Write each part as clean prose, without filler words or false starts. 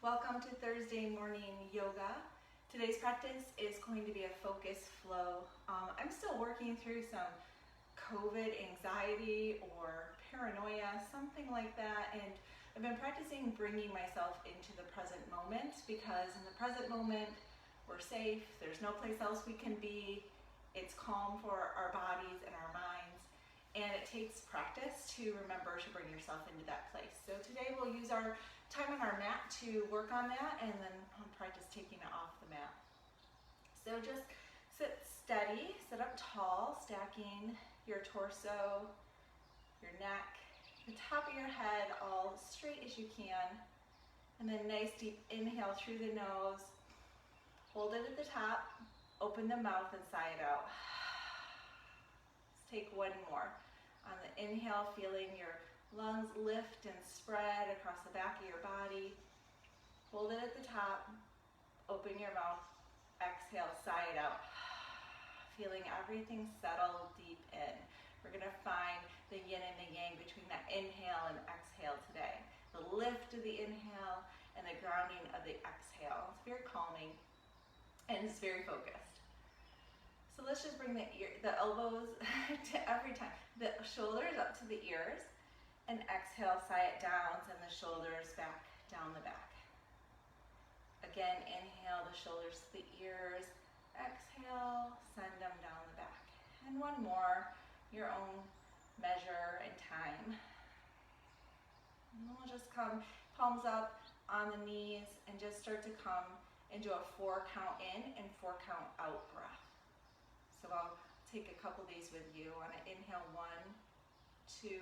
Welcome to Thursday morning yoga. Today's practice is going to be a focus flow. I'm still working through some COVID anxiety or paranoia, something like that, and I've been practicing bringing myself into the present moment because in the present moment we're safe, there's no place else we can be, it's calm for our bodies and our minds, and it takes practice to remember to bring yourself into that place. So today we'll use our time on our mat to work on that, and then practice taking it off the mat. So just sit steady, sit up tall, stacking your torso, your neck, the top of your head all straight as you can, and then nice deep inhale through the nose, hold it at the top, open the mouth and sigh it out. Let's take one more. On the inhale, feeling your lungs lift and spread across the back of your body. Hold it at the top, open your mouth, exhale, sigh it out. Feeling everything settle deep in. We're gonna find the yin and the yang between that inhale and exhale today. The lift of the inhale and the grounding of the exhale. It's very calming and it's very focused. So let's just bring the elbows to every time. The shoulders up to the ears. And exhale, sigh it down, send the shoulders back down the back. Again, inhale the shoulders to the ears. Exhale, send them down the back. And one more, your own measure and time. And then we'll just come palms up on the knees and just start to come into a 4 count in and 4 count out breath. So I'll take a couple of these with you. On an inhale, 1, 2,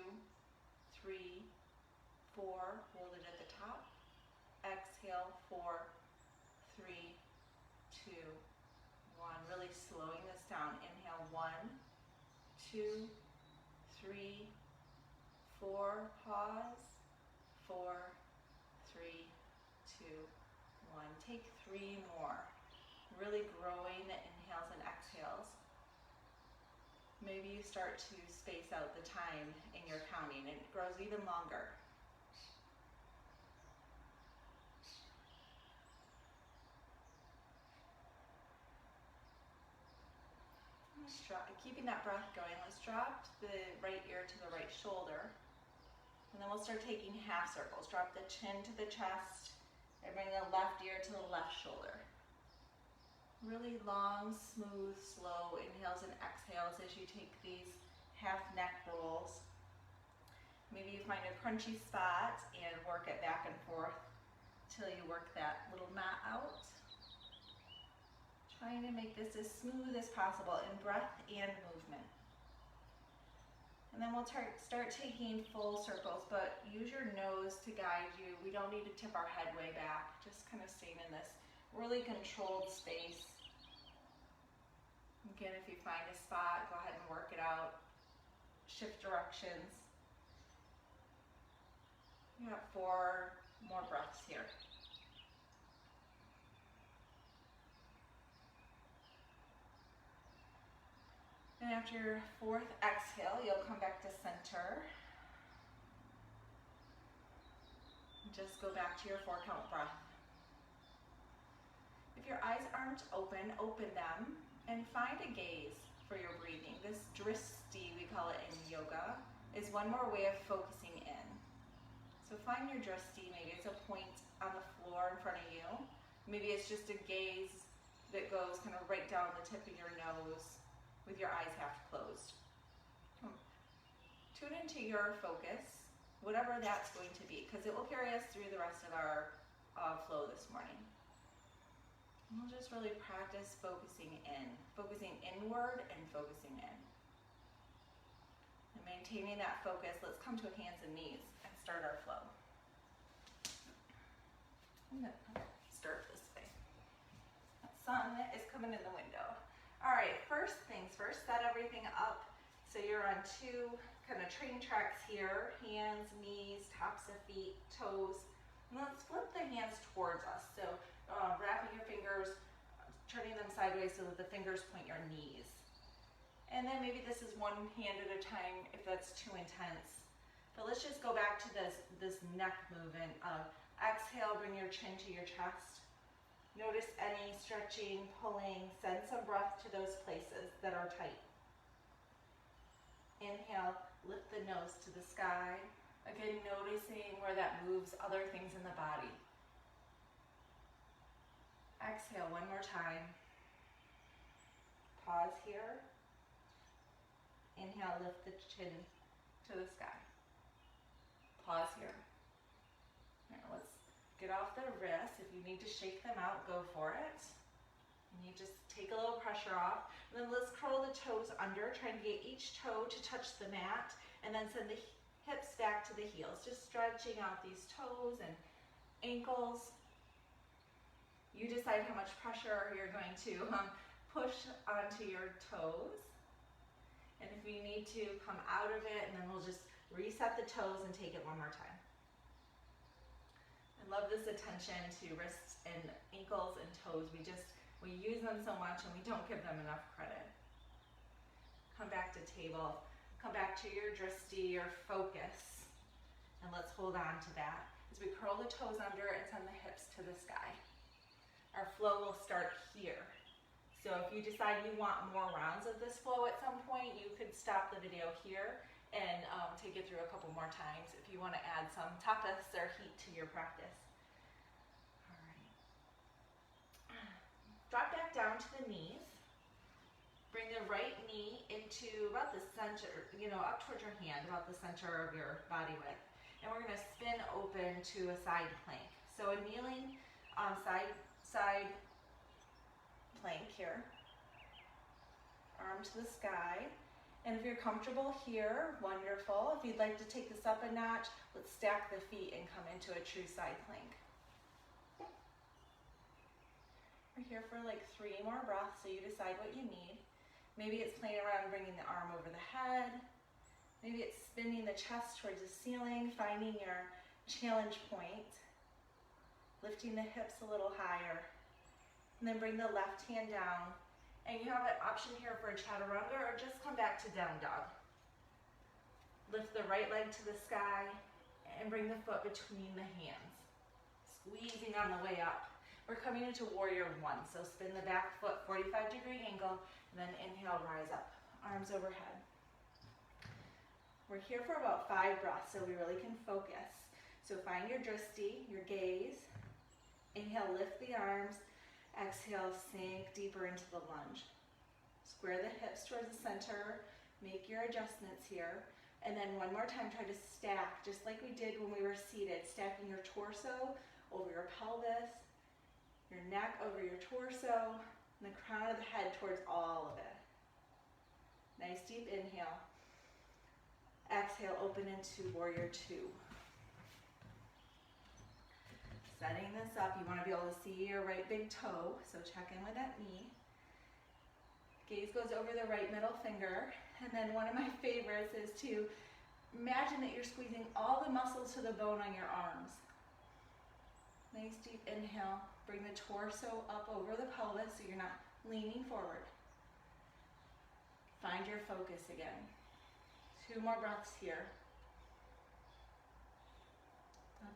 3, 4, hold it at the top. Exhale, 4, 3, 2, 1. Really slowing this down. Inhale, 1, 2, 3, 4, pause, 4, 3, 2, 1. Take 3 more. Really growing the inhales and exhales. Maybe you start to space out the time in your counting and it grows even longer. Keeping that breath going, let's drop the right ear to the right shoulder. And then we'll start taking half circles. Drop the chin to the chest and bring the left ear to the left shoulder. Really long, smooth, slow inhales and exhales as you take these half neck rolls. Maybe you find a crunchy spot and work it back and forth till you work that little mat out. Trying to make this as smooth as possible in breath and movement. And then we'll start taking full circles, but use your nose to guide you. We don't need to tip our head way back, just kind of staying in this really controlled space. Again, if you find a spot, go ahead and work it out. Shift directions. You got 4 more breaths here. And after your 4th exhale, you'll come back to center. And just go back to your 4 count breath. If your eyes aren't open, open them and find a gaze for your breathing. This drishti, we call it in yoga, is one more way of focusing in. So find your drishti, maybe it's a point on the floor in front of you. Maybe it's just a gaze that goes kind of right down the tip of your nose with your eyes half closed. Tune into your focus, whatever that's going to be, because it will carry us through the rest of our flow this morning. And we'll just really practice focusing inward and focusing in. And maintaining that focus, let's come to hands and knees and start our flow. I'm gonna start this way. That sun is coming in the window. All right, first things first, set everything up so you're on 2 kind of train tracks here, hands, knees, tops of feet, toes. And let's flip the hands towards us. So wrapping your fingers, turning them sideways so that the fingers point your knees. And then maybe this is one hand at a time if that's too intense. But let's just go back to this neck movement of exhale, bring your chin to your chest. Notice any stretching, pulling, send some breath to those places that are tight. Inhale, lift the nose to the sky. Again, noticing where that moves other things in the body. Exhale one more time. Pause here. Inhale, lift the chin to the sky. Pause here. Now let's get off the wrists. If you need to shake them out, go for it. And you just take a little pressure off. And then let's curl the toes under, trying to get each toe to touch the mat, and then send the hips back to the heels. Just stretching out these toes and ankles. You decide how much pressure you're going to push onto your toes. And if you need to, come out of it, and then we'll just reset the toes and take it one more time. I love this attention to wrists and ankles and toes. We use them so much and we don't give them enough credit. Come back to table. Come back to your drishti, your focus. And let's hold on to that as we curl the toes under and send the hips to the sky. Our flow will start here. So if you decide you want more rounds of this flow at some point, you could stop the video here and take it through a couple more times if you want to add some tapas or heat to your practice. All right. Drop back down to the knees. Bring the right knee into about the center, up towards your hand, about the center of your body width. And we're going to spin open to a side plank. So a kneeling side plank here, arm to the sky. And if you're comfortable here, wonderful. If you'd like to take this up a notch, let's stack the feet and come into a true side plank. We're here for like 3 more breaths, so you decide what you need. Maybe it's playing around bringing the arm over the head. Maybe it's spinning the chest towards the ceiling, finding your challenge point. Lifting the hips a little higher. And then bring the left hand down. And you have an option here for a chaturanga, or just come back to down dog. Lift the right leg to the sky and bring the foot between the hands. Squeezing on the way up. We're coming into warrior 1. So spin the back foot 45-degree angle, and then inhale, rise up. Arms overhead. We're here for about 5 breaths, so we really can focus. So find your drishti, your gaze. Inhale, lift the arms. Exhale, sink deeper into the lunge. Square the hips towards the center. Make your adjustments here. And then one more time, try to stack, just like we did when we were seated, stacking your torso over your pelvis, your neck over your torso, and the crown of the head towards all of it. Nice deep inhale. Exhale, open into warrior 2. Setting this up, you want to be able to see your right big toe, so check in with that knee. Gaze goes over the right middle finger, and then one of my favorites is to imagine that you're squeezing all the muscles to the bone on your arms. Nice deep inhale, bring the torso up over the pelvis so you're not leaning forward. Find your focus again. 2 more breaths here.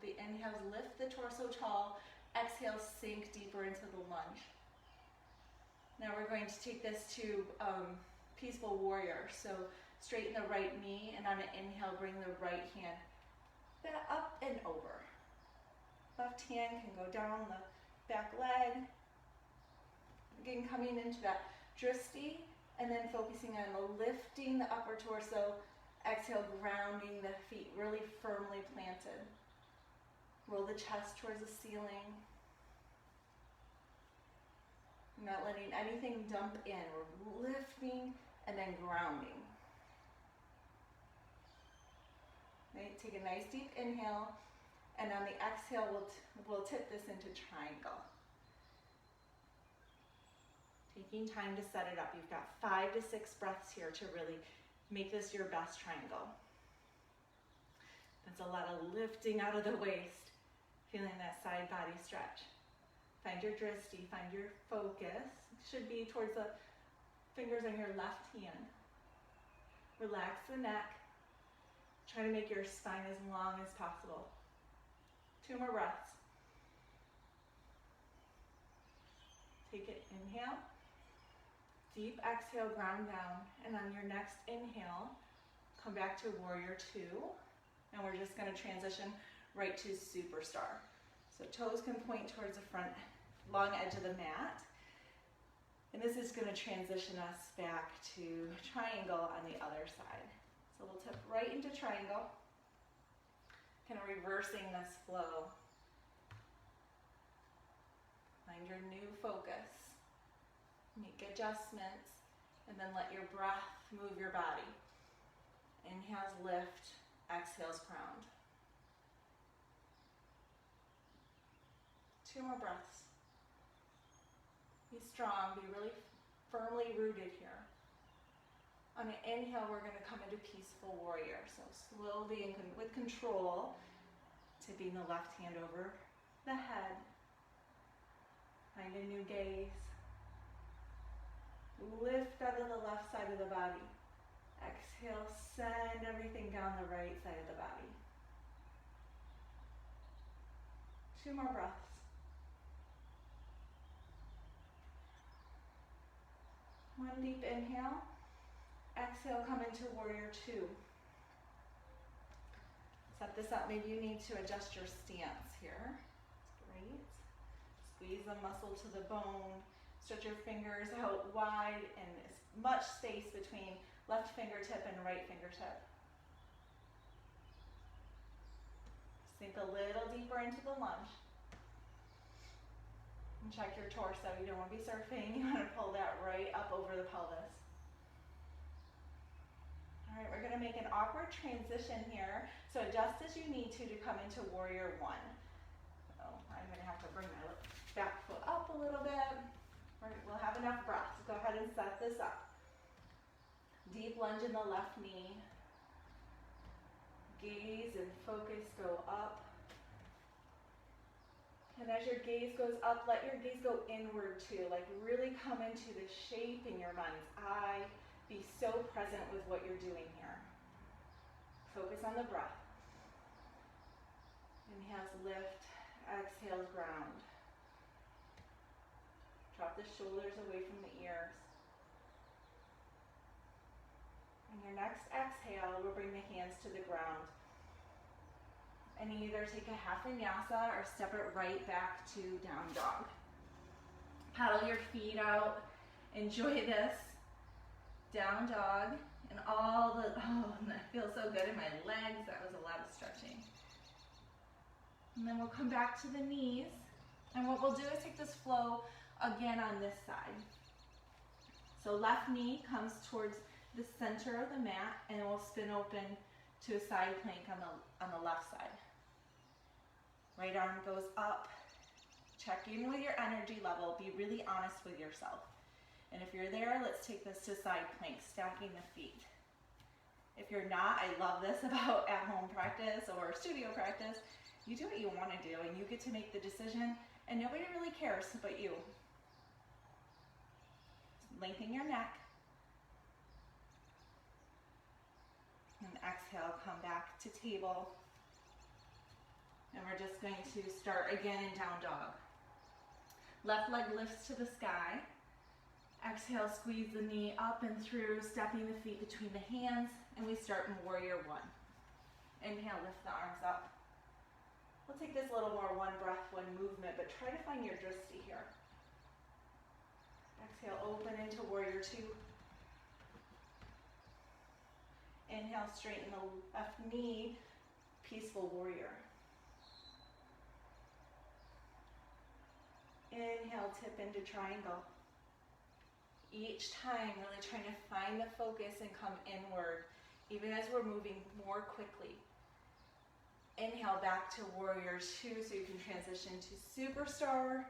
The inhales, lift the torso tall. Exhale, sink deeper into the lunge. Now we're going to take this to peaceful warrior. So straighten the right knee, and on an inhale, bring the right hand back up and over. Left hand can go down the back leg. Again, coming into that drishti, and then focusing on lifting the upper torso. Exhale, grounding the feet really firmly planted. Roll the chest towards the ceiling. Not letting anything dump in. We're lifting and then grounding. Right, take a nice deep inhale, and on the exhale, we'll tip this into triangle. Taking time to set it up. You've got 5 to 6 breaths here to really make this your best triangle. That's a lot of lifting out of the waist. Feeling that side body stretch. Find your drishti, find your focus. It should be towards the fingers on your left hand. Relax the neck. Try to make your spine as long as possible. 2 more breaths. Take it, inhale. Deep exhale, ground down. And on your next inhale, come back to warrior 2. And we're just gonna transition right to superstar. So toes can point towards the front, long edge of the mat. And this is gonna transition us back to triangle on the other side. So we'll tip right into triangle, kind of reversing this flow. Find your new focus. Make adjustments, and then let your breath move your body. Inhales, lift, exhales, ground. 2 more breaths. Be strong, be really firmly rooted here. On an inhale, we're gonna come into peaceful warrior. So slowly and with control, tipping the left hand over the head. Find a new gaze. Lift out of the left side of the body. Exhale, send everything down the right side of the body. 2 more breaths. One deep inhale. Exhale, come into warrior 2. Set this up. Maybe you need to adjust your stance here. Great. Squeeze the muscle to the bone. Stretch your fingers out wide and as much space between left fingertip and right fingertip. Sink a little deeper into the lunge. And check your torso. You don't want to be surfing. You want to pull that right up over the pelvis. All right, we're going to make an awkward transition here. So adjust as you need to come into warrior 1. So I'm going to have to bring my back foot up a little bit. All right, we'll have enough breaths. Go ahead and set this up. Deep lunge in the left knee. Gaze and focus go up. And as your gaze goes up, let your gaze go inward too. Like really come into the shape in your mind's eye. Be so present with what you're doing here. Focus on the breath. Inhales, lift. Exhales, ground. Drop the shoulders away from the ears. On your next exhale, we'll bring the hands to the ground. And either take a half vinyasa or step it right back to down dog. Paddle your feet out. Enjoy this. Down dog. And all the, and that feels so good in my legs. That was a lot of stretching. And then we'll come back to the knees. And what we'll do is take this flow again on this side. So left knee comes towards the center of the mat and we'll spin open to a side plank on the left side. Right arm goes up. Check in with your energy level. Be really honest with yourself. And if you're there, let's take this to side plank, stacking the feet. If you're not, I love this about at-home practice or studio practice. You do what you want to do and you get to make the decision and nobody really cares but you. Lengthen your neck. And exhale, come back to table. And we're just going to start again in down dog. Left leg lifts to the sky. Exhale, squeeze the knee up and through, stepping the feet between the hands, and we start in warrior 1. Inhale, lift the arms up. We'll take this a little more one breath, one movement, but try to find your drishti here. Exhale, open into warrior 2. Inhale, straighten the left knee, peaceful warrior. Inhale, tip into triangle. Each time, really trying to find the focus and come inward, even as we're moving more quickly. Inhale, back to warrior 2, so you can transition to superstar.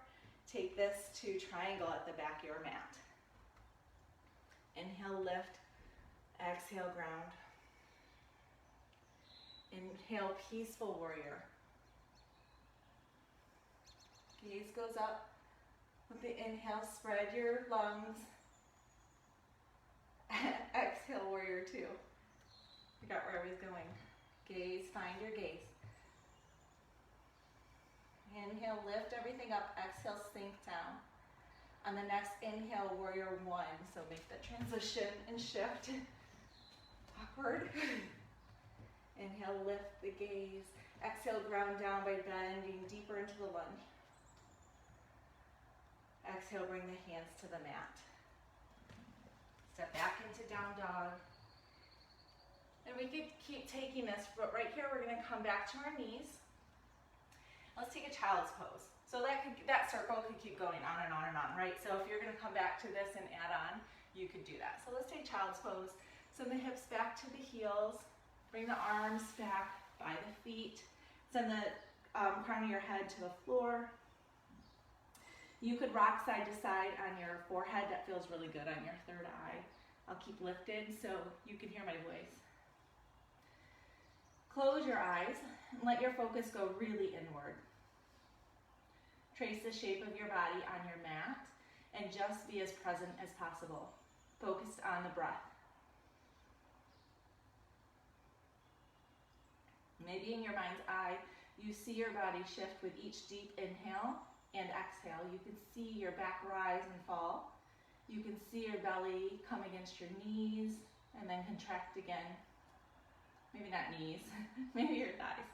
Take this to triangle at the back of your mat. Inhale, lift. Exhale, ground. Inhale, peaceful warrior. Gaze goes up. With the inhale, spread your lungs. Exhale, warrior 2. Forgot where I was going. Gaze, find your gaze. Inhale, lift everything up. Exhale, sink down. On the next inhale, warrior one. So make the transition and shift. Awkward. Inhale, lift the gaze. Exhale, ground down by bending deeper into the lunge. Exhale, bring the hands to the mat. Step back into down dog. And we could keep taking this, but right here we're gonna come back to our knees. Let's take a child's pose. So that circle could keep going on and on and on, right? So if you're gonna come back to this and add on, you could do that. So let's take child's pose. Send the hips back to the heels. Bring the arms back by the feet. Send the crown of your head to the floor. You could rock side to side on your forehead. That feels really good on your third eye. I'll keep lifted so you can hear my voice. Close your eyes and let your focus go really inward. Trace the shape of your body on your mat and just be as present as possible, focused on the breath. Maybe in your mind's eye, you see your body shift with each deep inhale and exhale. You can see your back rise and fall. You can see your belly come against your knees and then contract again. Maybe not knees, maybe your thighs.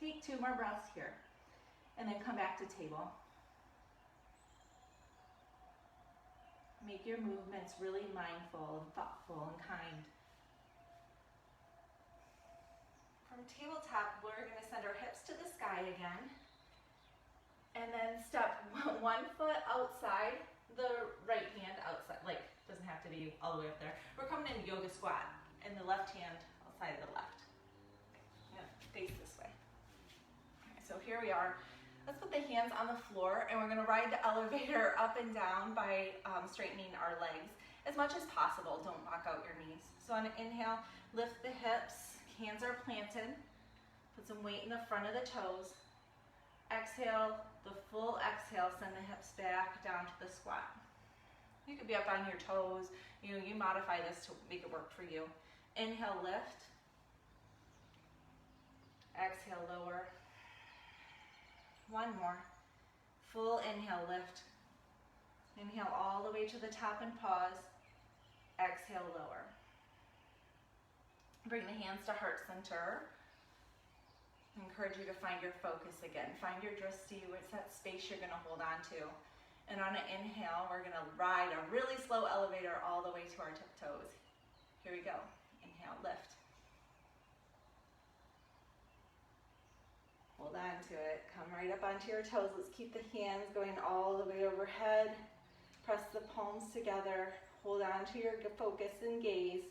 Take 2 more breaths here and then come back to table. Make your movements really mindful and thoughtful and kind. From tabletop, we're going to send our hips to the sky again. And then step 1 foot outside, the right hand outside, like doesn't have to be all the way up there. We're coming in yoga squat, and the left hand outside of the left. I'm gonna face this way. Okay, so here we are. Let's put the hands on the floor, and we're gonna ride the elevator up and down by straightening our legs as much as possible. Don't lock out your knees. So on an inhale, lift the hips, hands are planted. Put some weight in the front of the toes. Exhale, the full exhale, send the hips back down to the squat. You could be up on your toes. You modify this to make it work for you. Inhale, lift. Exhale, lower. 1 more. Full inhale, lift. Inhale all the way to the top and pause. Exhale, lower. Bring the hands to heart center. I encourage you to find your focus again. Find your drishti, what's that space you're gonna hold on to. And on an inhale, we're gonna ride a really slow elevator all the way to our tiptoes. Here we go. Inhale, lift. Hold on to it. Come right up onto your toes. Let's keep the hands going all the way overhead. Press the palms together. Hold on to your focus and gaze.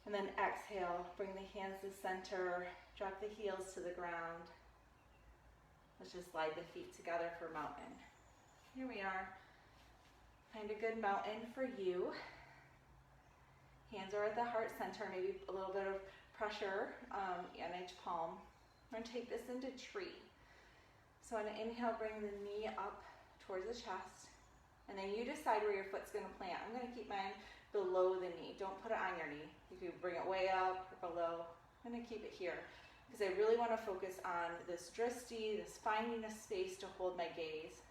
And then exhale, bring the hands to center, drop the heels to the ground. Let's just slide the feet together for mountain. Here we are. Find a good mountain for you. Hands are at the heart center, maybe a little bit of pressure on each palm. We're gonna take this into tree. So on an inhale, bring the knee up towards the chest. And then you decide where your foot's gonna plant. I'm gonna keep mine below the knee. Don't put it on your knee. You can bring it way up or below. I'm gonna keep it here because I really wanna focus on this drishti, this finding a space to hold my gaze.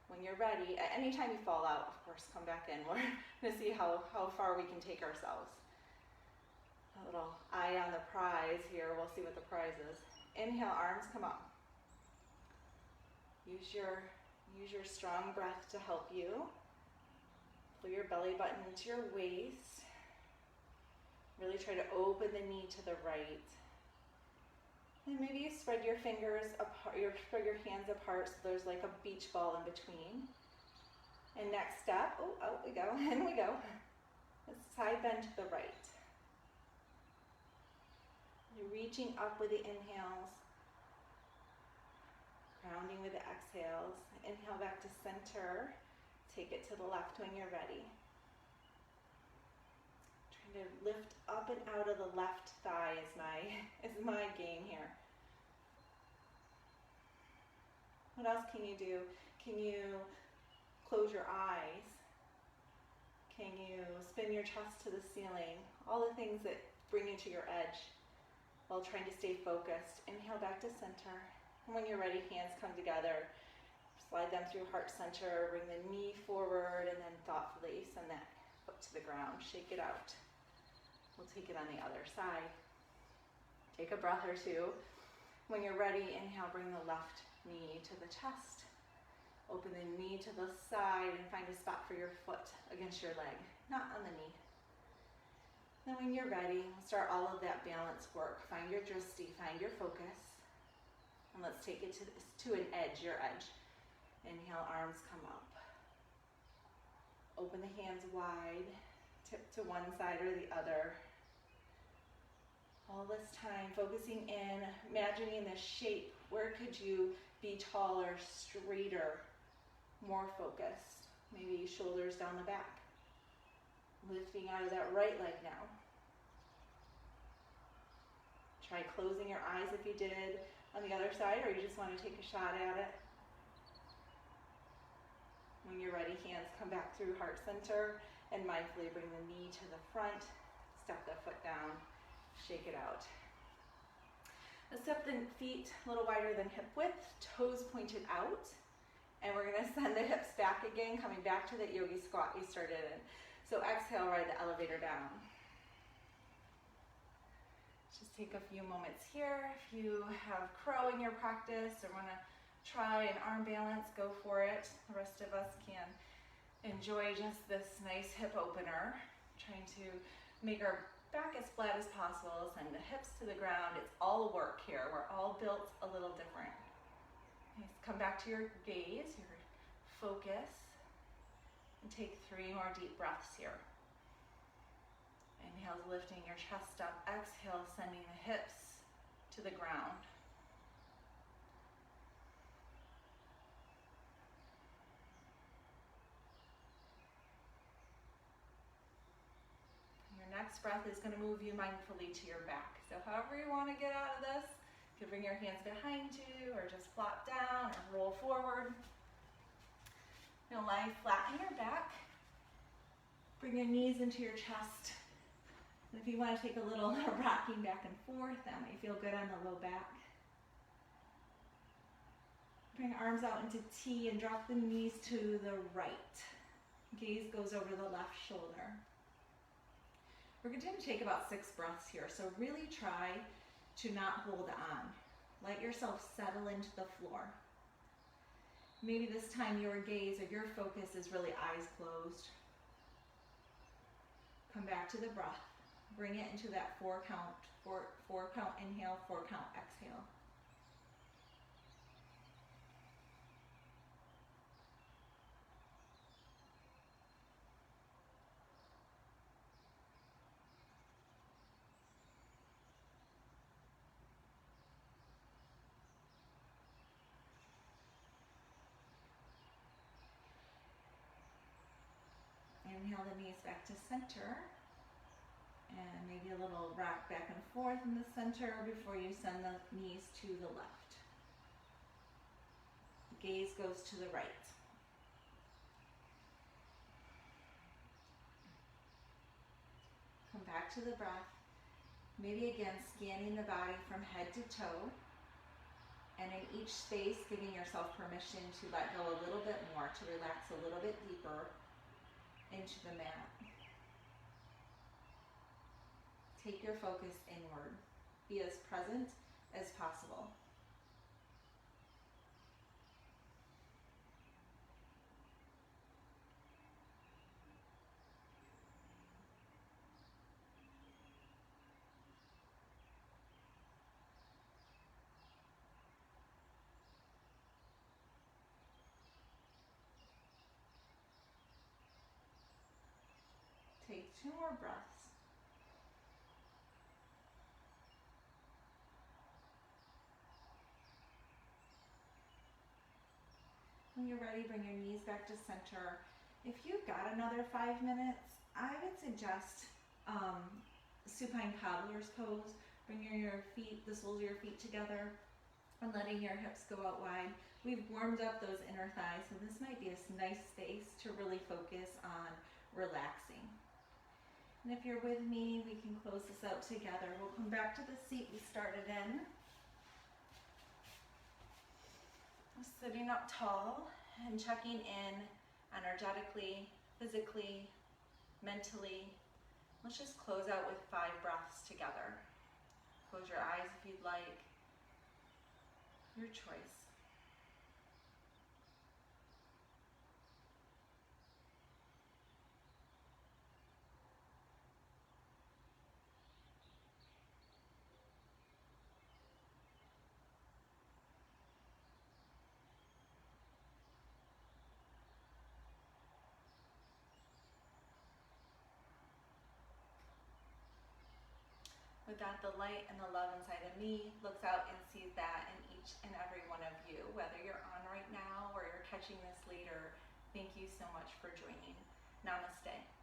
When you're ready, at any time you fall out, of course, come back in. We're gonna see how far we can take ourselves. A little eye on the prize here. We'll see what the prize is. Inhale, arms come up. Use your strong breath to help you. Pull your belly button into your waist. Really try to open the knee to the right. And maybe you spread your fingers apart, spread your hands apart so there's like a beach ball in between. And next step, out we go, in we go. Let's side bend to the right. You're reaching up with the inhales, grounding with the exhales. Inhale back to center. Take it to the left when you're ready. Trying to lift up and out of the left thigh is my game here. What else can you do? Can you close your eyes? Can you spin your chest to the ceiling? All the things that bring you to your edge while trying to stay focused. Inhale back to center. And when you're ready, hands come together. Slide them through heart center. Bring the knee forward and then thoughtfully send that foot to the ground. Shake it out. We'll take it on the other side. Take a breath or two. When you're ready, inhale, bring the left knee to the chest. Open the knee to the side and find a spot for your foot against your leg, not on the knee. Then when you're ready, we'll start all of that balance work. Find your drishti, find your focus. And let's take it to an edge, your edge. Inhale, arms come up. Open the hands wide, tip to one side or the other. All this time focusing in, imagining the shape. Where could you be taller, straighter, more focused? Maybe shoulders down the back. Lifting out of that right leg now. Try closing your eyes if you did on the other side, or you just want to take a shot at it. When you're ready, hands come back through heart center and mindfully bring the knee to the front. Step the foot down, shake it out. Let's step the feet a little wider than hip width, toes pointed out. And we're gonna send the hips back again, coming back to that yogi squat we started in. So exhale, ride the elevator down. Just take a few moments here. If you have crow in your practice or wanna try an arm balance, go for it. The rest of us can enjoy just this nice hip opener. Trying to make our back as flat as possible, send the hips to the ground. It's all work here. We're all built a little different. Nice. Come back to your gaze, your focus, and take 3 more deep breaths here. Inhale, lifting your chest up. Exhale, sending the hips to the ground. Next breath is going to move you mindfully to your back. So however you want to get out of this, you can bring your hands behind you or just flop down or roll forward. Now lie flat on your back. Bring your knees into your chest. And if you want to take a little rocking back and forth, that might feel good on the low back. Bring arms out into T and drop the knees to the right. Gaze goes over the left shoulder. We're going to take about 6 breaths here, so really try to not hold on. Let yourself settle into the floor. Maybe this time your gaze or your focus is really eyes closed. Come back to the breath. Bring it into that 4 count, 4 count inhale, 4 count exhale. Inhale the knees back to center, and maybe a little rock back and forth in the center before you send the knees to the left. The gaze goes to the right. Come back to the breath. Maybe again scanning the body from head to toe, and in each space giving yourself permission to let go a little bit more, to relax a little bit deeper into the mat. Take your focus inward. Be as present as possible. Take 2 more breaths. When you're ready, bring your knees back to center. If you've got another 5 minutes, I would suggest supine cobbler's pose. Bring your feet, the soles of your feet together and letting your hips go out wide. We've warmed up those inner thighs, so this might be a nice space to really focus on relaxing. And if you're with me, we can close this out together. We'll come back to the seat we started in. Sitting up tall and checking in energetically, physically, mentally. Let's just close out with 5 breaths together. Close your eyes if you'd like. Your choice. With that, the light and the love inside of me looks out and sees that in each and every one of you. Whether you're on right now or you're catching this later, thank you so much for joining. Namaste.